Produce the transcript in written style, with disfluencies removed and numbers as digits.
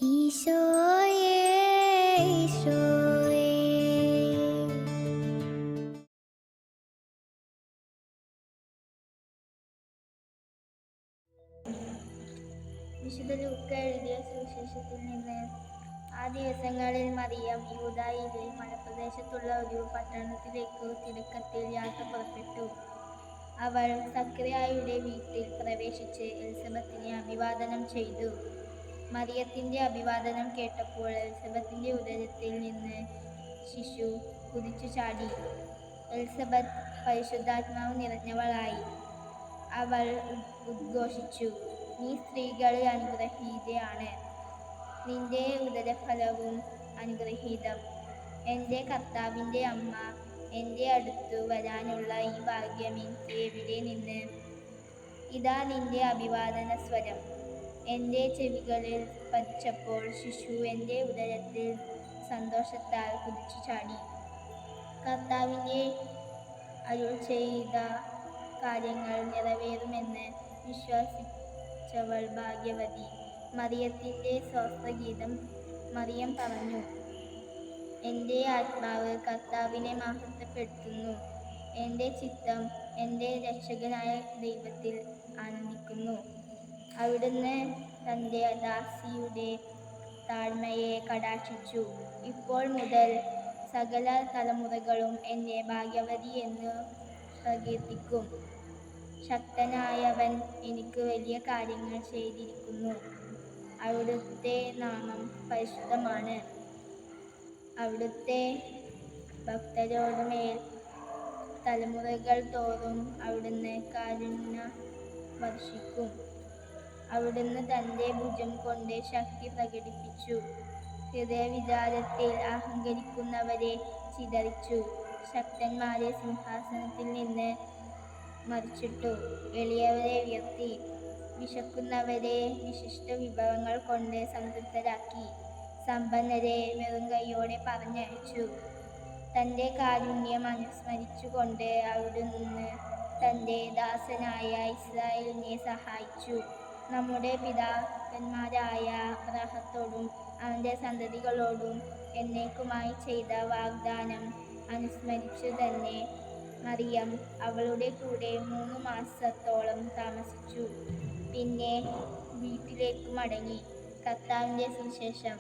ഈശോയേ ഈശോയേ വിശുദ്ധ ലൂക്ക എഴുതിയ സുവിശേഷത്തിൽ നിന്ന്. ആ ദിവസങ്ങളിൽ മറിയം യൂദായിലെ മലപ്രദേശത്തുള്ള ഒരു പട്ടണത്തിലേക്ക് തിടുക്കത്തിൽ യാത്ര പുറപ്പെട്ടു. അവൾ സക്കറിയായുടെ വീട്ടിൽ പ്രവേശിച്ച് എലിസബത്തിനെ അഭിവാദനം ചെയ്തു. മറിയത്തിന്റെ അഭിവാദനം കേട്ടപ്പോൾ എലിസബത്തിന്റെ ഉദരത്തിൽ നിന്ന് ശിശു കുതിച്ചു ചാടി. എലിസബത്ത് പരിശുദ്ധാത്മാവ് നിറഞ്ഞവളായി. അവൾ ഉദ്ഘോഷിച്ചു, നീ സ്ത്രീകളിൽ അനുഗ്രഹീതയാണ്, നിന്റെ ഉദരഫലവും അനുഗ്രഹീതം. എൻ്റെ കർത്താവിൻ്റെ അമ്മ എൻ്റെ അടുത്തു വരാനുള്ള ഈ ഭാഗ്യം എനിക്ക് എവിടെ നിന്ന്? ഇതാ നിന്റെ അഭിവാദന സ്വരം എൻ്റെ ചെവികളിൽ പതിച്ചപ്പോൾ ശിശു എൻ്റെ ഉദരത്തിൽ സന്തോഷത്താൽ കുതിച്ചു ചാടി. കർത്താവിൻ്റെ അരുൾ ചെയ്ത കാര്യങ്ങൾ നിറവേറുമെന്ന് വിശ്വസിച്ചവൾ ഭാഗ്യവതി. മറിയത്തിൻ്റെ സ്വസ്ത്രഗീതം. മറിയം പറഞ്ഞു, എൻ്റെ ആത്മാവ് കർത്താവിനെ മഹത്വപ്പെടുത്തുന്നു, എൻ്റെ ചിത്തം എൻ്റെ രക്ഷകനായ ദൈവത്തിൽ ആനന്ദിക്കുന്നു. അവിടുന്ന് തൻ്റെ ദാസിയുടെ താഴ്മയെ കടാക്ഷിച്ചു. ഇപ്പോൾ മുതൽ സകല തലമുറകളും എന്നെ ഭാഗ്യവതി എന്ന് പ്രകീർത്തിക്കും. ശക്തനായവൻ എനിക്ക് വലിയ കാര്യങ്ങൾ ചെയ്തിരിക്കുന്നു. അവിടുത്തെ നാമം പരിശുദ്ധമാണ്. അവിടുത്തെ ഭക്തരോടുമേൽ തലമുറകൾ തോറും അവിടുന്ന് കാരുണ്യം വർഷിക്കും. അവിടുന്ന് തൻ്റെ ഭുജം കൊണ്ട് ശക്തി പ്രകടിപ്പിച്ചു. ഹൃദയവിചാരത്തിൽ അഹങ്കരിക്കുന്നവരെ ചിതറിച്ചു. ശക്തന്മാരെ സിംഹാസനത്തിൽ നിന്ന് മറിച്ചിട്ടു. എളിയവരെ ഉയർത്തി. വിശക്കുന്നവരെ വിശിഷ്ട വിഭവങ്ങൾ കൊണ്ട് സംതൃപ്തരാക്കി. സമ്പന്നരെ വെറും കൈയോടെ പറഞ്ഞയച്ചു. തൻ്റെ കാരുണ്യം അനുസ്മരിച്ചുകൊണ്ട് അവിടുന്ന് തൻ്റെ ദാസനായ ഇസ്രായേലിനെ സഹായിച്ചു. നമ്മുടെ പിതാക്കന്മാരായ അബ്രാഹത്തോടും അവൻ്റെ സന്തതികളോടും എന്നേക്കുമായി ചെയ്ത വാഗ്ദാനം അനുസ്മരിച്ചു തന്നെ മറിയം അവളുടെ കൂടെ 3 മാസത്തോളം താമസിച്ചു. പിന്നെ വീട്ടിലേക്ക് മടങ്ങി. കർത്താവിൻ്റെ സുവിശേഷം.